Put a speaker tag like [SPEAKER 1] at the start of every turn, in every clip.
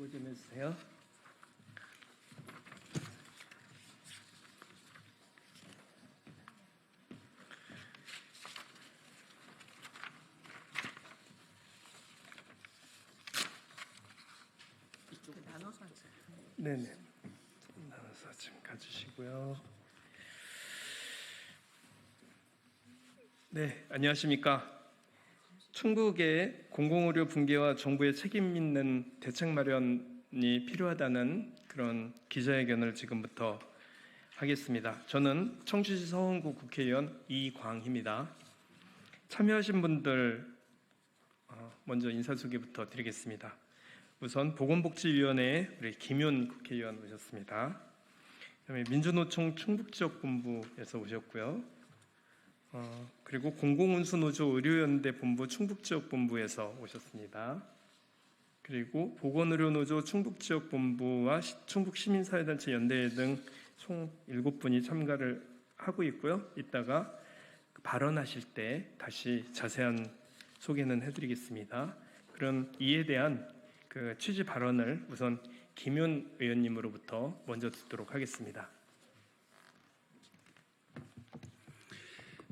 [SPEAKER 1] 제보 좀 해주세요. 네네. 나눠서 지금 가주시고요. 네, 안녕하십니까. 충북의 공공의료 붕괴와 정부의 책임 있는 대책 마련이 필요하다는 그런 기자회견을 지금부터 하겠습니다. 저는 청주시 서원구 국회의원 이광희입니다. 참여하신 분들 먼저 인사소개부터 드리겠습니다. 우선 보건복지위원회에 우리 김윤 국회의원 오셨습니다. 그다음에 민주노총 충북지역본부에서 오셨고요. 그리고 공공운수노조 의료연대 본부 충북지역본부에서 오셨습니다. 그리고 보건의료노조 충북지역본부와 충북시민사회단체 연대회 등 총 7분이 참가를 하고 있고요. 이따가 발언하실 때 다시 자세한 소개는 해드리겠습니다. 그럼 이에 대한 그 취지 발언을 우선 김윤 의원님으로부터 먼저 듣도록 하겠습니다.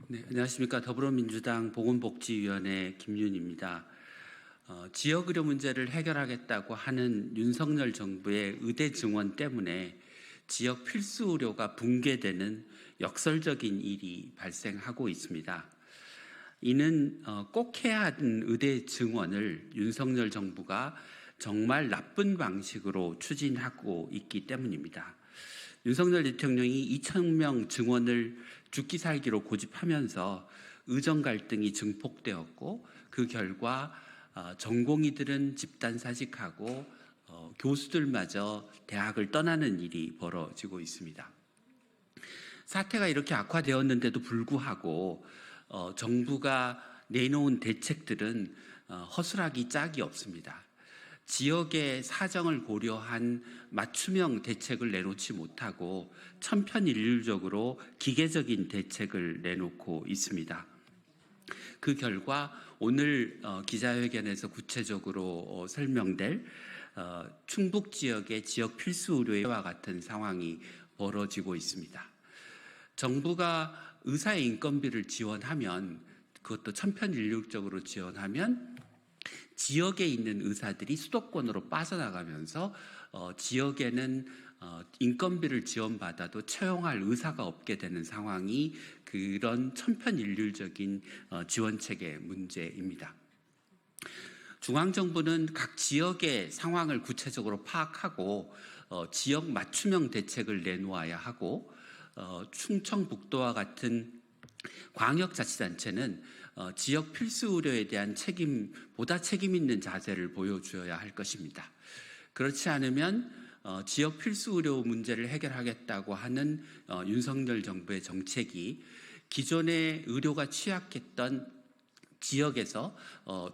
[SPEAKER 2] 네, 안녕하십니까. 더불어민주당 보건복지위원회 김윤입니다. 지역의료 문제를 해결하겠다고 하는 윤석열 정부의 의대 증원 때문에 지역 필수 의료가 붕괴되는 역설적인 일이 발생하고 있습니다. 이는 꼭 해야 하는 의대 증원을 윤석열 정부가 정말 나쁜 방식으로 추진하고 있기 때문입니다. 윤석열 대통령이 2,000명 증원을 죽기 살기로 고집하면서 의정 갈등이 증폭되었고 그 결과 전공의들은 집단 사직하고 교수들마저 대학을 떠나는 일이 벌어지고 있습니다. 사태가 이렇게 악화되었는데도 불구하고 정부가 내놓은 대책들은 허술하기 짝이 없습니다. 지역의 사정을 고려한 맞춤형 대책을 내놓지 못하고 천편일률적으로 기계적인 대책을 내놓고 있습니다. 그 결과 오늘 기자회견에서 구체적으로 설명될 충북 지역의 지역 필수 의료와 같은 상황이 벌어지고 있습니다. 정부가 의사의 인건비를 지원하면, 그것도 천편일률적으로 지원하면 지역에 있는 의사들이 수도권으로 빠져나가면서 지역에는 인건비를 지원받아도 채용할 의사가 없게 되는 상황이 그런 천편일률적인 지원책의 문제입니다. 중앙정부는 각 지역의 상황을 구체적으로 파악하고 지역 맞춤형 대책을 내놓아야 하고 충청북도와 같은 광역자치단체는 지역 필수 의료에 대한 보다 책임 있는 자세를 보여주어야 할 것입니다. 그렇지 않으면 지역 필수 의료 문제를 해결하겠다고 하는 윤석열 정부의 정책이 기존의 의료가 취약했던 지역에서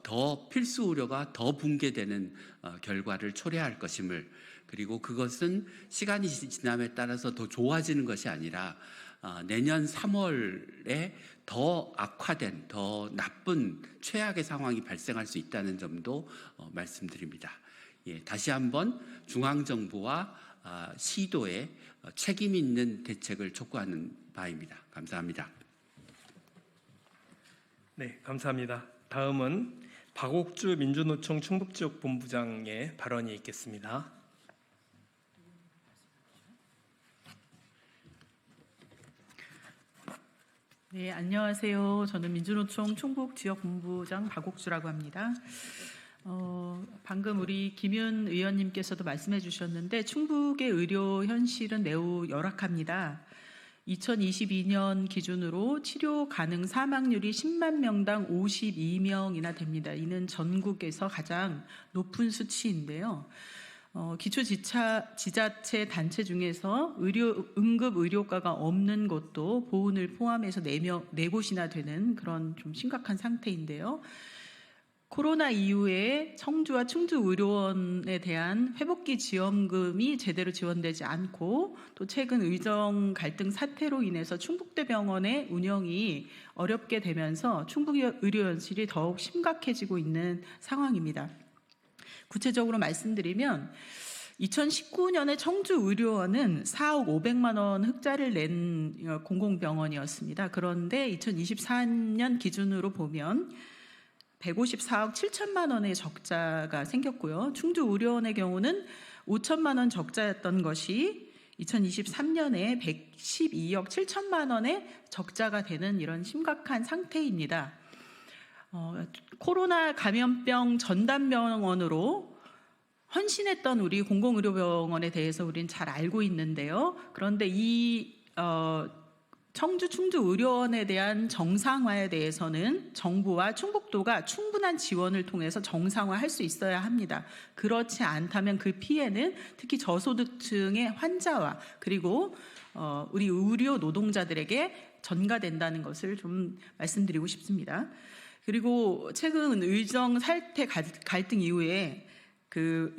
[SPEAKER 2] 더 필수 의료가 더 붕괴되는 결과를 초래할 것임을, 그리고 그것은 시간이 지남에 따라서 더 좋아지는 것이 아니라 내년 3월에 더 악화된, 더 나쁜 최악의 상황이 발생할 수 있다는 점도 말씀드립니다. 다시 한번 중앙정부와 시도에 책임 있는 대책을 촉구하는 바입니다. 감사합니다.
[SPEAKER 1] 네, 감사합니다. 다음은 박옥주 민주노총 충북지역본부장의 발언이 있겠습니다.
[SPEAKER 3] 네, 안녕하세요. 저는 민주노총 충북지역본부장 박옥주라고 합니다. 방금 우리 김윤 의원님께서도 말씀해 주셨는데 충북의 의료 현실은 매우 열악합니다. 2022년 기준으로 치료 가능 사망률이 10만 명당 52명이나 됩니다. 이는 전국에서 가장 높은 수치인데요. 기초지자체 단체 중에서 응급의료과가 없는 곳도 보훈을 포함해서 4곳이나 되는 그런 좀 심각한 상태인데요. 코로나 이후에 청주와 충주 의료원에 대한 회복기 지원금이 제대로 지원되지 않고, 또 최근 의정 갈등 사태로 인해서 충북대병원의 운영이 어렵게 되면서 충북 의료 현실이 더욱 심각해지고 있는 상황입니다. 구체적으로 말씀드리면 2019년에 청주의료원은 4억 500만 원 흑자를 낸 공공병원이었습니다. 그런데 2024년 기준으로 보면 154억 7천만 원의 적자가 생겼고요. 충주의료원의 경우는 5천만 원 적자였던 것이 2023년에 112억 7천만 원의 적자가 되는 이런 심각한 상태입니다. 코로나 감염병 전담병원으로 헌신했던 우리 공공의료병원에 대해서 우리는 잘 알고 있는데요. 그런데 이 청주 충주의료원에 대한 정상화에 대해서는 정부와 충북도가 충분한 지원을 통해서 정상화할 수 있어야 합니다. 그렇지 않다면 그 피해는 특히 저소득층의 환자와 그리고 우리 의료 노동자들에게 전가된다는 것을 좀 말씀드리고 싶습니다. 그리고 최근 의정 살태 갈등 이후에 그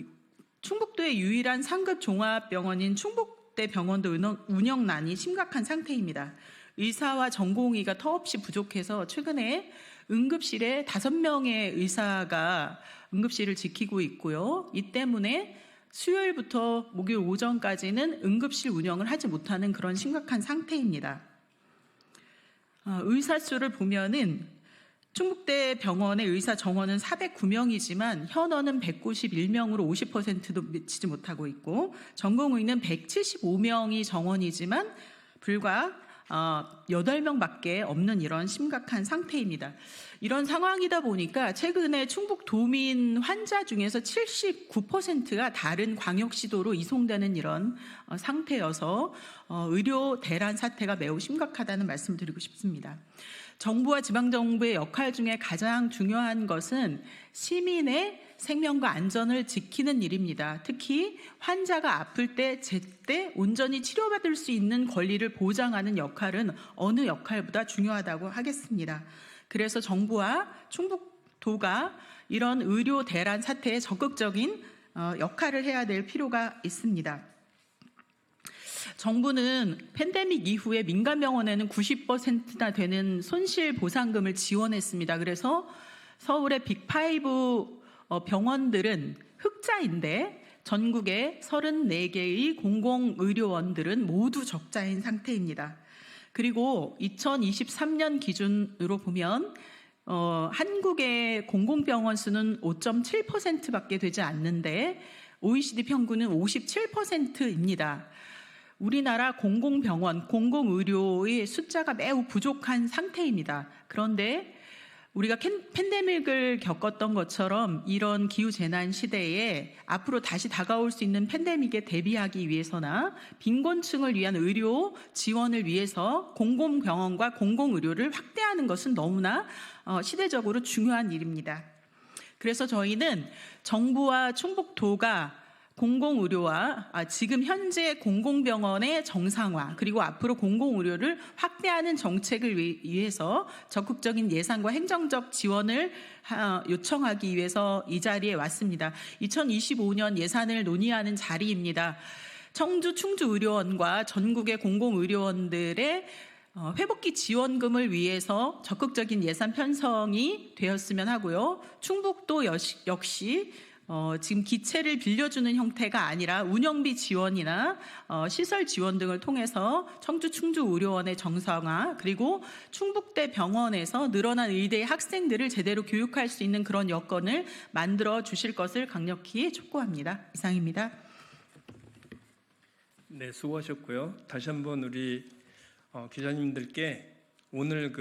[SPEAKER 3] 충북도의 유일한 상급 종합병원인 충북대 병원도 운영난이 심각한 상태입니다. 의사와 전공의가 터없이 부족해서 최근에 응급실에 5명의 의사가 응급실을 지키고 있고요. 이 때문에 수요일부터 목요일 오전까지는 응급실 운영을 하지 못하는 그런 심각한 상태입니다. 의사 수를 보면은 충북대 병원의 의사 정원은 409명이지만 현원은 191명으로 50%도 미치지 못하고 있고 전공의는 175명이 정원이지만 불과 8명밖에 없는 이런 심각한 상태입니다. 이런 상황이다 보니까 최근에 충북 도민 환자 중에서 79%가 다른 광역시도로 이송되는 이런 상태여서 의료 대란 사태가 매우 심각하다는 말씀을 드리고 싶습니다. 정부와 지방정부의 역할 중에 가장 중요한 것은 시민의 생명과 안전을 지키는 일입니다. 특히 환자가 아플 때 제때 온전히 치료받을 수 있는 권리를 보장하는 역할은 어느 역할보다 중요하다고 하겠습니다. 그래서 정부와 충북도가 이런 의료 대란 사태에 적극적인 역할을 해야 될 필요가 있습니다. 정부는 팬데믹 이후에 민간병원에는 90%나 되는 손실보상금을 지원했습니다. 그래서 서울의 빅5 병원들은 흑자인데 전국의 34개의 공공의료원들은 모두 적자인 상태입니다. 그리고 2023년 기준으로 보면 한국의 공공병원 수는 5.7%밖에 되지 않는데 OECD 평균은 57%입니다. 우리나라 공공병원, 공공의료의 숫자가 매우 부족한 상태입니다. 그런데 우리가 팬데믹을 겪었던 것처럼 이런 기후재난 시대에 앞으로 다시 다가올 수 있는 팬데믹에 대비하기 위해서나 빈곤층을 위한 의료 지원을 위해서 공공병원과 공공의료를 확대하는 것은 너무나 시대적으로 중요한 일입니다. 그래서 저희는 정부와 충북도가 공공의료와 지금 현재 공공병원의 정상화 그리고 앞으로 공공의료를 확대하는 정책을 위해서 적극적인 예산과 행정적 지원을 요청하기 위해서 이 자리에 왔습니다. 2025년 예산을 논의하는 자리입니다. 청주 충주의료원과 전국의 공공의료원들의 회복기 지원금을 위해서 적극적인 예산 편성이 되었으면 하고요. 충북도 역시 지금 기체를 빌려주는 형태가 아니라 운영비 지원이나 시설 지원 등을 통해서 청주 충주의료원의 정상화 그리고 충북대 병원에서 늘어난 의대의 학생들을 제대로 교육할 수 있는 그런 여건을 만들어 주실 것을 강력히 촉구합니다. 이상입니다.
[SPEAKER 1] 네, 수고하셨고요. 다시 한번 우리 기자님들께 오늘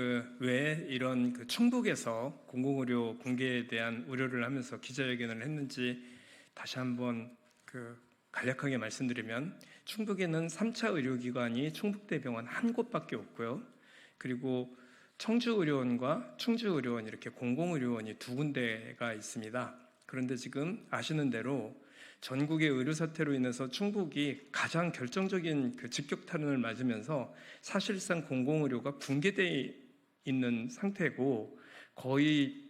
[SPEAKER 1] 왜 이런 충북에서 공공의료 붕괴에 대한 우려를 하면서 기자회견을 했는지 다시 한번 간략하게 말씀드리면 충북에는 3차 의료기관이 충북대병원 한 곳밖에 없고요. 그리고 청주의료원과 충주의료원 이렇게 공공의료원이 2군데가 있습니다. 그런데 지금 아시는 대로 전국의 의료 사태로 인해서 충북이 가장 결정적인 직격탄을 맞으면서 사실상 공공의료가 붕괴되어 있는 상태고 거의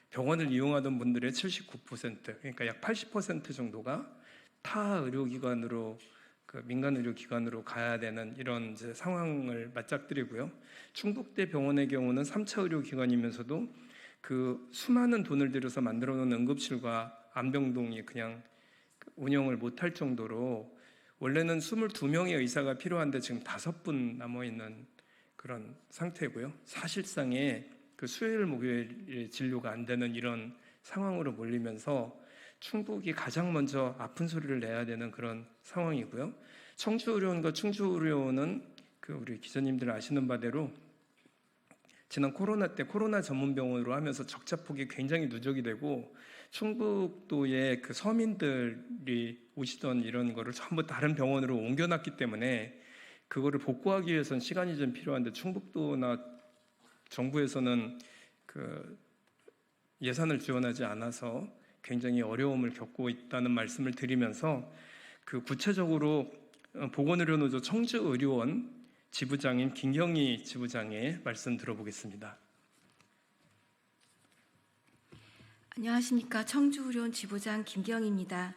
[SPEAKER 1] 병원을 이용하던 분들의 79% 그러니까 약 80% 정도가 타 의료기관으로 민간 의료기관으로 가야 되는 이런 이제 상황을 맞닥뜨리고요. 충북대 병원의 경우는 3차 의료기관이면서도 수많은 돈을 들여서 만들어 놓은 응급실과 안병동이 그냥 운영을 못할 정도로 원래는 22명의 의사가 필요한데 지금 5분 남아 있는 그런 상태고요. 사실상의 그 수요일 목요일 진료가 안 되는 이런 상황으로 몰리면서 충북이 가장 먼저 아픈 소리를 내야 되는 그런 상황이고요. 청주의료원과 충주의료원은 그 우리 기자님들 아시는 바대로 지난 코로나 때 코로나 전문병원으로 하면서 적자폭이 굉장히 누적이 되고 충북도의 그 서민들이 오시던 이런 거를 전부 다른 병원으로 옮겨놨기 때문에 그거를 복구하기 위해서는 시간이 좀 필요한데 충북도나 정부에서는 그 예산을 지원하지 않아서 굉장히 어려움을 겪고 있다는 말씀을 드리면서 그 구체적으로 보건의료노조 청주의료원 지부장인 김경희 지부장의 말씀 들어보겠습니다.
[SPEAKER 4] 안녕하십니까. 청주의료원 지부장 김경희입니다.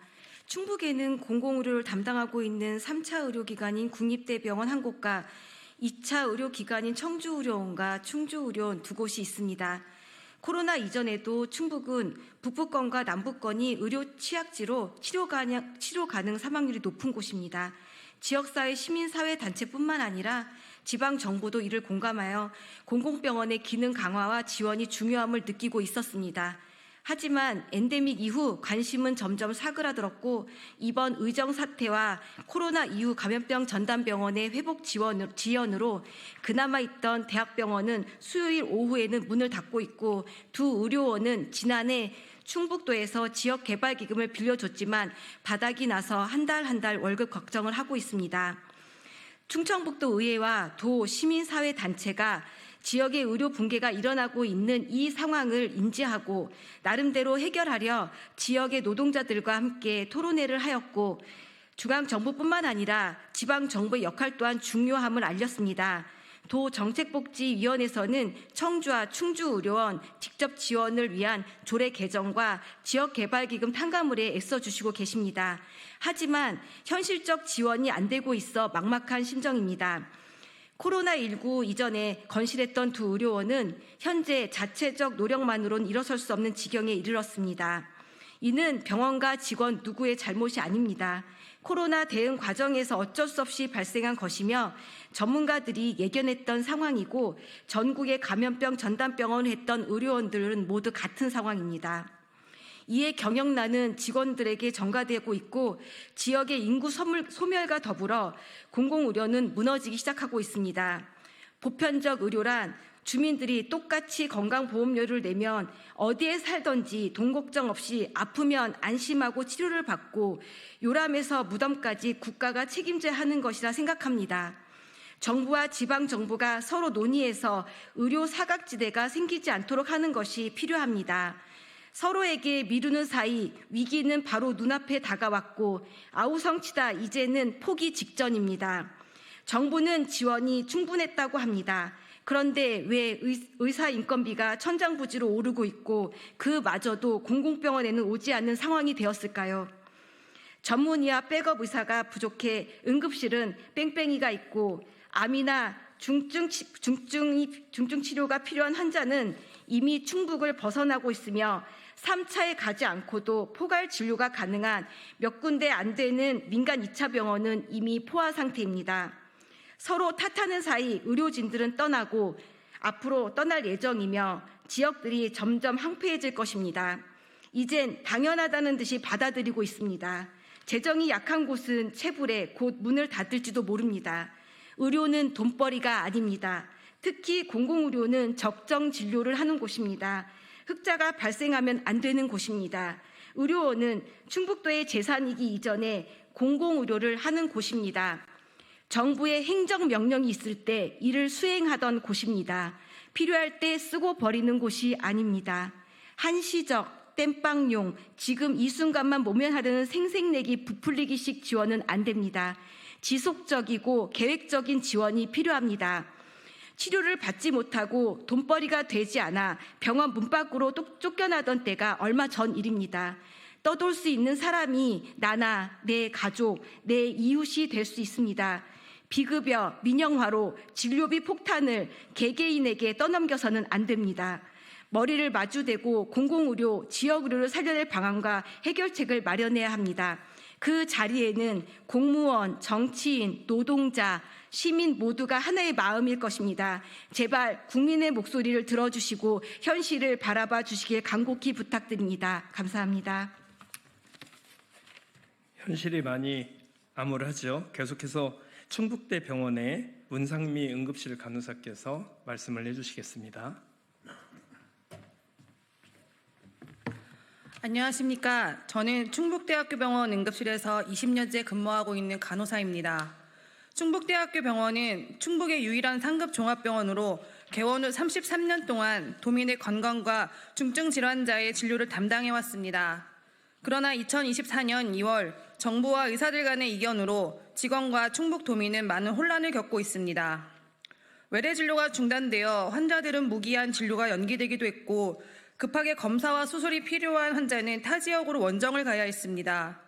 [SPEAKER 4] 충북에는 공공의료를 담당하고 있는 3차 의료기관인 국립대병원 한 곳과 2차 의료기관인 청주의료원과 충주의료원 두 곳이 있습니다. 코로나 이전에도 충북은 북부권과 남부권이 의료 취약지로 치료 가능 사망률이 높은 곳입니다. 지역사회 시민사회단체뿐만 아니라 지방정부도 이를 공감하여 공공병원의 기능 강화와 지원이 중요함을 느끼고 있었습니다. 하지만 엔데믹 이후 관심은 점점 사그라들었고 이번 의정 사태와 코로나 이후 감염병 전담병원의 회복 지연으로 그나마 있던 대학병원은 수요일 오후에는 문을 닫고 있고 두 의료원은 지난해 충북도에서 지역개발기금을 빌려줬지만 바닥이 나서 한 달 월급 걱정을 하고 있습니다. 충청북도 의회와 도 시민사회단체가 지역의 의료 붕괴가 일어나고 있는 이 상황을 인지하고 나름대로 해결하려 지역의 노동자들과 함께 토론회를 하였고 중앙정부뿐만 아니라 지방정부의 역할 또한 중요함을 알렸습니다. 도정책복지위원회에서는 청주와 충주의료원 직접 지원을 위한 조례 개정과 지역개발기금 탕감을에 애써주시고 계십니다. 하지만 현실적 지원이 안 되고 있어 막막한 심정입니다. 코로나19 이전에 건실했던 두 의료원은 현재 자체적 노력만으로는 일어설 수 없는 지경에 이르렀습니다. 이는 병원과 직원 누구의 잘못이 아닙니다. 코로나 대응 과정에서 어쩔 수 없이 발생한 것이며 전문가들이 예견했던 상황이고 전국의 감염병 전담병원을 했던 의료원들은 모두 같은 상황입니다. 이에 경영난은 직원들에게 전가되고 있고 지역의 인구 소멸과 더불어 공공의료는 무너지기 시작하고 있습니다. 보편적 의료란 주민들이 똑같이 건강보험료를 내면 어디에 살던지 돈 걱정 없이 아프면 안심하고 치료를 받고 요람에서 무덤까지 국가가 책임져야 하는 것이라 생각합니다. 정부와 지방정부가 서로 논의해서 의료 사각지대가 생기지 않도록 하는 것이 필요합니다. 서로에게 미루는 사이 위기는 바로 눈앞에 다가왔고 아우성치다 이제는 포기 직전입니다. 정부는 지원이 충분했다고 합니다. 그런데 왜 의사 인건비가 천장부지로 오르고 있고 그마저도 공공병원에는 오지 않는 상황이 되었을까요? 전문의와 백업 의사가 부족해 응급실은 뺑뺑이가 있고 암이나 중증 치료가 필요한 환자는 이미 충북을 벗어나고 있으며 3차에 가지 않고도 포괄 진료가 가능한 몇 군데 안 되는 민간 2차 병원은 이미 포화 상태입니다. 서로 탓하는 사이 의료진들은 떠나고 앞으로 떠날 예정이며 지역들이 점점 황폐해질 것입니다. 이젠 당연하다는 듯이 받아들이고 있습니다. 재정이 약한 곳은 체불에 곧 문을 닫을지도 모릅니다. 의료는 돈벌이가 아닙니다. 특히 공공의료는 적정 진료를 하는 곳입니다. 흑자가 발생하면 안 되는 곳입니다. 의료원은 충북도의 재산이기 이전에 공공의료를 하는 곳입니다. 정부의 행정명령이 있을 때 이를 수행하던 곳입니다. 필요할 때 쓰고 버리는 곳이 아닙니다. 한시적, 땜빵용, 지금 이 순간만 모면하려는 생색내기 부풀리기식 지원은 안 됩니다. 지속적이고 계획적인 지원이 필요합니다. 치료를 받지 못하고 돈벌이가 되지 않아 병원 문 밖으로 쫓겨나던 때가 얼마 전 일입니다. 떠돌 수 있는 사람이 나나 내 가족, 내 이웃이 될 수 있습니다. 비급여, 민영화로 진료비 폭탄을 개개인에게 떠넘겨서는 안 됩니다. 머리를 마주대고 공공의료, 지역의료를 살려낼 방안과 해결책을 마련해야 합니다. 그 자리에는 공무원, 정치인, 노동자, 시민 모두가 하나의 마음일 것입니다. 제발 국민의 목소리를 들어주시고 현실을 바라봐 주시길 간곡히 부탁드립니다. 감사합니다.
[SPEAKER 1] 현실이 많이 암울하죠. 계속해서 충북대 병원의 문상미 응급실 간호사께서 말씀을 해주시겠습니다.
[SPEAKER 5] 안녕하십니까. 저는 충북대학교 병원 응급실에서 20년째 근무하고 있는 간호사입니다. 충북대학교 병원은 충북의 유일한 상급 종합병원으로 개원 후 33년 동안 도민의 건강과 중증 질환자의 진료를 담당해 왔습니다. 그러나 2024년 2월 정부와 의사들 간의 이견으로 직원과 충북 도민은 많은 혼란을 겪고 있습니다. 외래 진료가 중단되어 환자들은 무기한 진료가 연기되기도 했고 급하게 검사와 수술이 필요한 환자는 타 지역으로 원정을 가야 했습니다.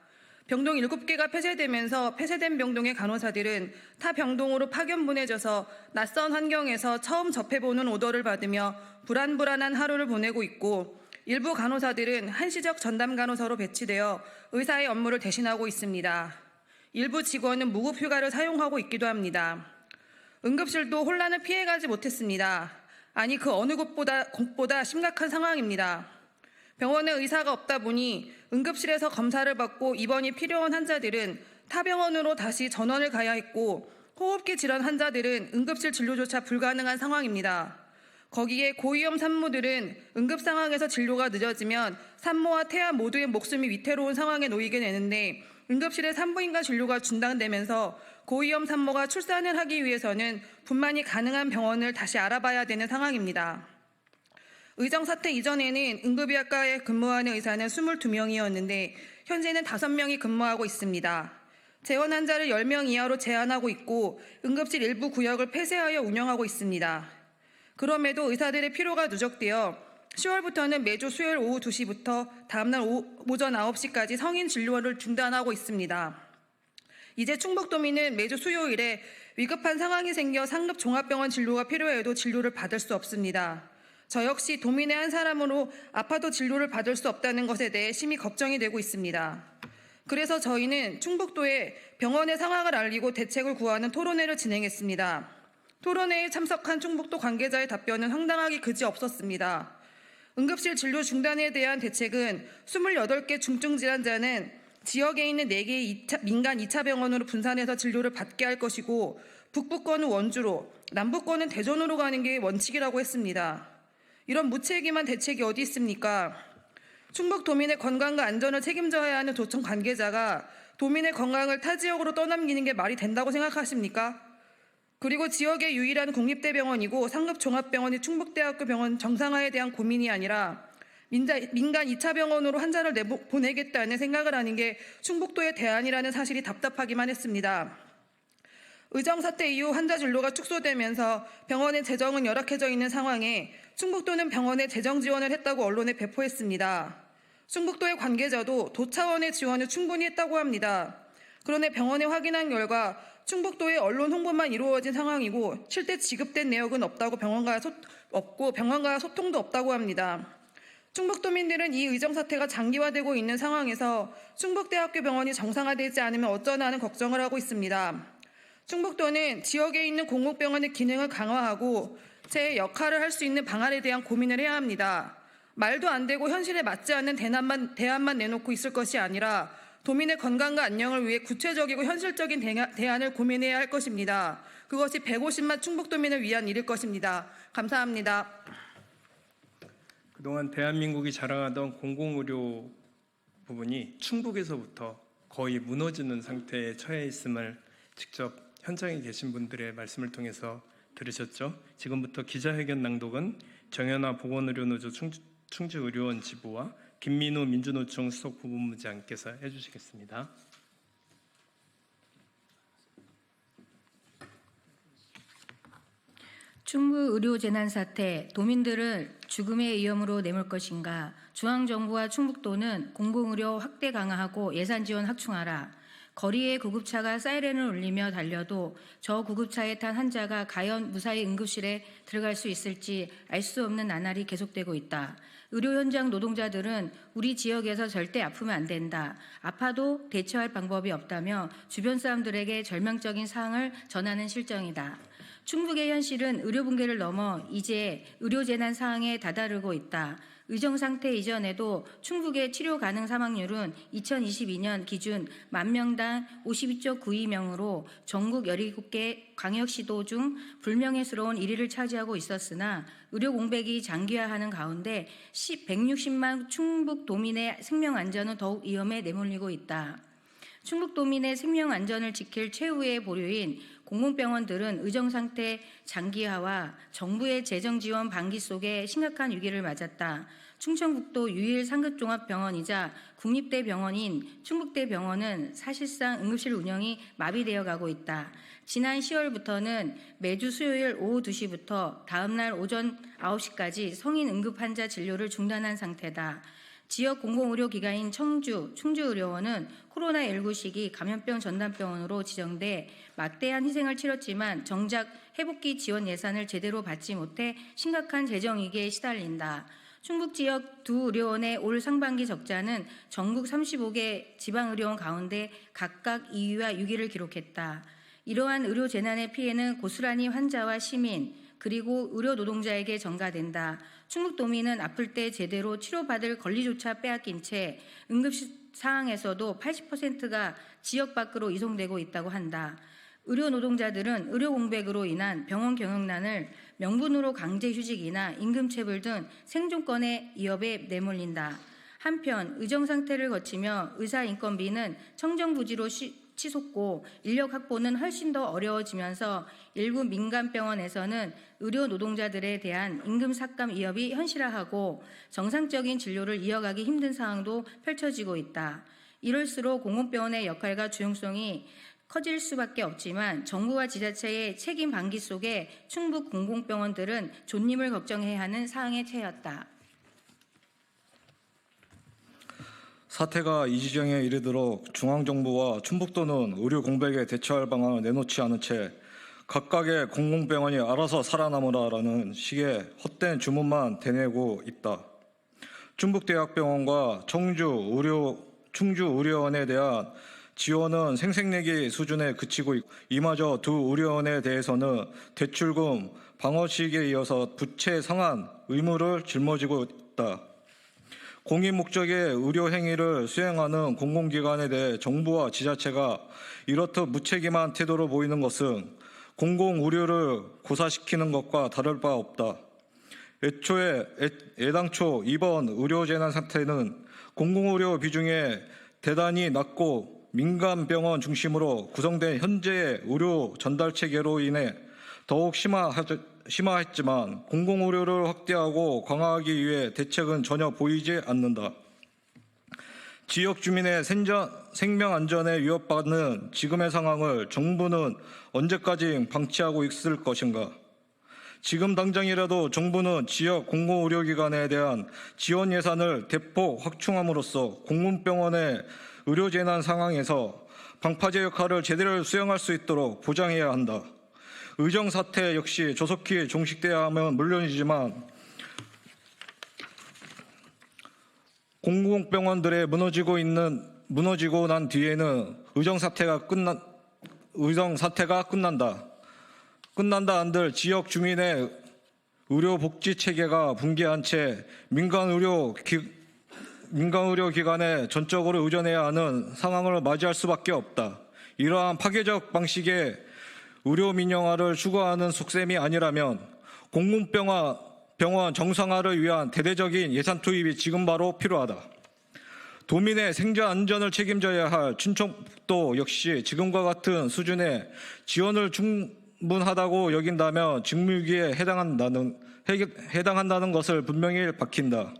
[SPEAKER 5] 병동 7개가 폐쇄되면서 폐쇄된 병동의 간호사들은 타 병동으로 파견 보내져서 낯선 환경에서 처음 접해보는 오더를 받으며 불안불안한 하루를 보내고 있고 일부 간호사들은 한시적 전담 간호사로 배치되어 의사의 업무를 대신하고 있습니다. 일부 직원은 무급 휴가를 사용하고 있기도 합니다. 응급실도 혼란을 피해가지 못했습니다. 아니 그 어느 곳보다 심각한 상황입니다. 병원에 의사가 없다 보니 응급실에서 검사를 받고 입원이 필요한 환자들은 타 병원으로 다시 전원을 가야 했고 호흡기 질환 환자들은 응급실 진료조차 불가능한 상황입니다. 거기에 고위험 산모들은 응급 상황에서 진료가 늦어지면 산모와 태아 모두의 목숨이 위태로운 상황에 놓이게 되는데 응급실의 산부인과 진료가 중단되면서 고위험 산모가 출산을 하기 위해서는 분만이 가능한 병원을 다시 알아봐야 되는 상황입니다. 의정 사태 이전에는 응급의학과에 근무하는 의사는 22명이었는데 현재는 5명이 근무하고 있습니다. 재원 환자를 10명 이하로 제한하고 있고 응급실 일부 구역을 폐쇄하여 운영하고 있습니다. 그럼에도 의사들의 피로가 누적되어 10월부터는 매주 수요일 오후 2시부터 다음날 오전 9시까지 성인 진료를 중단하고 있습니다. 이제 충북도민은 매주 수요일에 위급한 상황이 생겨 상급 종합병원 진료가 필요해도 진료를 받을 수 없습니다. 저 역시 도민의 한 사람으로 아파도 진료를 받을 수 없다는 것에 대해 심히 걱정이 되고 있습니다. 그래서 저희는 충북도에 병원의 상황을 알리고 대책을 구하는 토론회를 진행했습니다. 토론회에 참석한 충북도 관계자의 답변은 황당하기 그지없었습니다. 응급실 진료 중단에 대한 대책은 28개 중증 질환자는 지역에 있는 4개의 민간 2차 병원으로 분산해서 진료를 받게 할 것이고 북부권은 원주로, 남부권은 대전으로 가는 게 원칙이라고 했습니다. 이런 무책임한 대책이 어디 있습니까? 충북 도민의 건강과 안전을 책임져야 하는 도청 관계자가 도민의 건강을 타 지역으로 떠넘기는 게 말이 된다고 생각하십니까? 그리고 지역의 유일한 국립대병원이고 상급 종합병원이 충북대학교 병원 정상화에 대한 고민이 아니라 민간 2차 병원으로 환자를 보내겠다는 생각을 하는 게 충북도의 대안이라는 사실이 답답하기만 했습니다. 의정 사태 이후 환자 진료가 축소되면서 병원의 재정은 열악해져 있는 상황에 충북도는 병원에 재정 지원을 했다고 언론에 배포했습니다. 충북도의 관계자도 도 차원의 지원을 충분히 했다고 합니다. 그런데 병원에 확인한 결과 충북도의 언론 홍보만 이루어진 상황이고 실제 지급된 내역은 없고 병원과 소통도 없다고 합니다. 충북도민들은 이 의정 사태가 장기화되고 있는 상황에서 충북대학교 병원이 정상화되지 않으면 어쩌나 하는 걱정을 하고 있습니다. 충북도는 지역에 있는 공공병원의 기능을 강화하고 제 역할을 할 수 있는 방안에 대한 고민을 해야 합니다. 말도 안 되고 현실에 맞지 않는 대안만 내놓고 있을 것이 아니라 도민의 건강과 안녕을 위해 구체적이고 현실적인 대안을 고민해야 할 것입니다. 그것이 150만 충북도민을 위한 일일 것입니다. 감사합니다.
[SPEAKER 1] 그동안 대한민국이 자랑하던 공공의료 부분이 충북에서부터 거의 무너지는 상태에 처해 있음을 직접 현장에 계신 분들의 말씀을 통해서 들으셨죠? 지금부터 기자회견 낭독은 정연아 보건의료노조 충주의료원 지부와 김민우 민주노총 수석 부본부장께서 해주시겠습니다.
[SPEAKER 6] 충북 의료재난사태, 도민들을 죽음의 위험으로 내몰 것인가? 중앙정부와 충북도는 공공의료 확대 강화하고 예산 지원 확충하라. 거리에 구급차가 사이렌을 울리며 달려도 저 구급차에 탄 환자가 과연 무사히 응급실에 들어갈 수 있을지 알 수 없는 나날이 계속되고 있다. 의료 현장 노동자들은 우리 지역에서 절대 아프면 안 된다. 아파도 대처할 방법이 없다며 주변 사람들에게 절망적인 사항을 전하는 실정이다. 충북의 현실은 의료 붕괴를 넘어 이제 의료재난 상황에 다다르고 있다. 의정상태 이전에도 충북의 치료 가능 사망률은 2022년 기준 10,000명당 52.92명으로 전국 17개 광역시도 중 불명예스러운 1위를 차지하고 있었으나 의료 공백이 장기화하는 가운데 160만 충북도민의 생명안전은 더욱 위험에 내몰리고 있다. 충북도민의 생명안전을 지킬 최후의 보류인 공공병원들은 의정상태 장기화와 정부의 재정지원 방기 속에 심각한 위기를 맞았다. 충청북도 유일 상급종합병원이자 국립대병원인 충북대병원은 사실상 응급실 운영이 마비되어 가고 있다. 지난 10월부터는 매주 수요일 오후 2시부터 다음날 오전 9시까지 성인 응급 환자 진료를 중단한 상태다. 지역 공공의료기관인 충주의료원은 코로나19 시기 감염병 전담병원으로 지정돼 막대한 희생을 치렀지만 정작 회복기 지원 예산을 제대로 받지 못해 심각한 재정위기에 시달린다. 충북 지역 두 의료원의 올 상반기 적자는 전국 35개 지방의료원 가운데 각각 2위와 6위를 기록했다. 이러한 의료 재난의 피해는 고스란히 환자와 시민 그리고 의료 노동자에게 전가된다. 충북도민은 아플 때 제대로 치료받을 권리조차 빼앗긴 채 응급실 상황에서도 80%가 지역 밖으로 이송되고 있다고 한다. 의료 노동자들은 의료 공백으로 인한 병원 경영난을 명분으로 강제 휴직이나 임금체불 등 생존권의 위협에 내몰린다. 한편 의정 상태를 거치며 의사 인건비는 청정부지로 치솟고 인력 확보는 훨씬 더 어려워지면서 일부 민간 병원에서는 의료 노동자들에 대한 임금 삭감 위협이 현실화하고 정상적인 진료를 이어가기 힘든 상황도 펼쳐지고 있다. 이럴수록 공공병원의 역할과 중요성이 커질 수밖에 없지만 정부와 지자체의 책임 방기 속에 충북 공공병원들은 존님을 걱정해야 하는 상황에 처했다.
[SPEAKER 7] 사태가 이 지경에 이르도록 중앙정부와 충북도는 의료 공백에 대처할 방안을 내놓지 않은 채 각각의 공공병원이 알아서 살아남으라라는 식의 헛된 주문만 대내고 있다. 충북대학병원과 충주의료원에 대한 지원은 생색내기 수준에 그치고 있고 이마저 두 의료원에 대해서는 대출금, 방어식에 이어서 부채 상환 의무를 짊어지고 있다. 공익 목적의 의료 행위를 수행하는 공공기관에 대해 정부와 지자체가 이렇듯 무책임한 태도로 보이는 것은 공공의료를 고사시키는 것과 다를 바 없다. 애당초 이번 의료재난 사태는 공공의료 비중에 대단히 낮고 민간병원 중심으로 구성된 현재의 의료 전달 체계로 인해 더욱 심화했지만 공공의료를 확대하고 강화하기 위해 대책은 전혀 보이지 않는다. 지역 주민의 생명 안전에 위협받는 지금의 상황을 정부는 언제까지 방치하고 있을 것인가? 지금 당장이라도 정부는 지역 공공의료기관에 대한 지원 예산을 대폭 확충함으로써 공공병원의 의료재난 상황에서 방파제 역할을 제대로 수행할 수 있도록 보장해야 한다. 의정 사태 역시 조속히 종식돼야 하면 물론이지만 공공병원들의 무너지고 난 뒤에는 의정 사태가 끝난다. 끝난다 한들 지역 주민의 의료 복지 체계가 붕괴한 채 민간 의료기관에 전적으로 의존해야 하는 상황을 맞이할 수밖에 없다. 이러한 파괴적 방식의 의료 민영화를 추구하는 속셈이 아니라면 공공병원 정상화를 위한 대대적인 예산 투입이 지금 바로 필요하다. 도민의 생존 안전을 책임져야 할 충청북도 역시 지금과 같은 수준의 지원을 충분하다고 여긴다면 직무유기에 해당한다는 것을 분명히 밝힌다.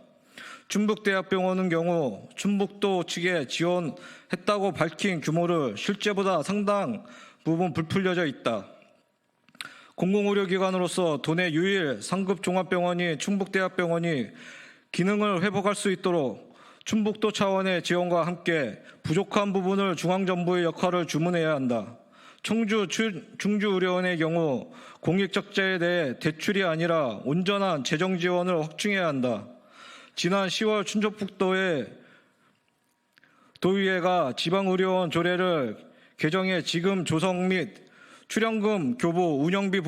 [SPEAKER 7] 충북대학병원의 경우 충북도 측에 지원했다고 밝힌 규모를 실제보다 상당 부분 부풀려져 있다. 공공의료기관으로서 도내 유일 상급 종합병원이 충북대학병원이 기능을 회복할 수 있도록 충북도 차원의 지원과 함께 부족한 부분을 중앙정부의 역할을 주문해야 한다. 충주의료원의 경우 공익적자에 대해 대출이 아니라 온전한 재정 지원을 확충해야 한다. 지난 10월 충청북도의 도의회가 지방의료원 조례를 개정해 지금 조성 및 출연금, 교부, 운영비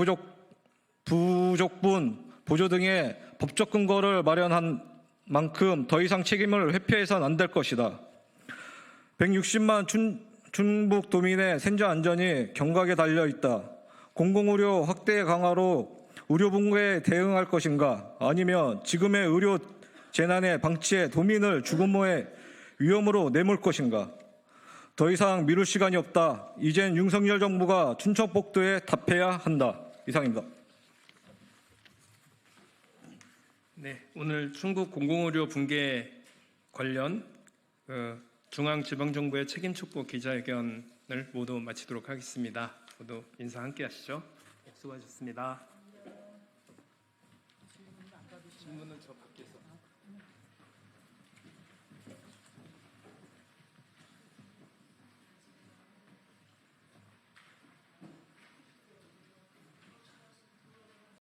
[SPEAKER 7] 부족분, 보조 등의 법적 근거를 마련한 만큼 더 이상 책임을 회피해서는 안 될 것이다. 160만 충북 도민의 생존 안전이 경각에 달려 있다. 공공의료 확대 강화로 의료 붕괴에 대응할 것인가? 아니면 지금의 의료 재난의 방치에 도민을 죽음의 위험으로 내몰 것인가? 더 이상 미룰 시간이 없다. 이젠 윤석열 정부가 충청북도에 답해야 한다. 이상입니다.
[SPEAKER 1] 네, 오늘 충북 공공의료 붕괴 관련 중앙지방정부의 책임 촉구 기자회견을 모두 마치도록 하겠습니다. 모두 인사 함께 하시죠. 수고하셨습니다.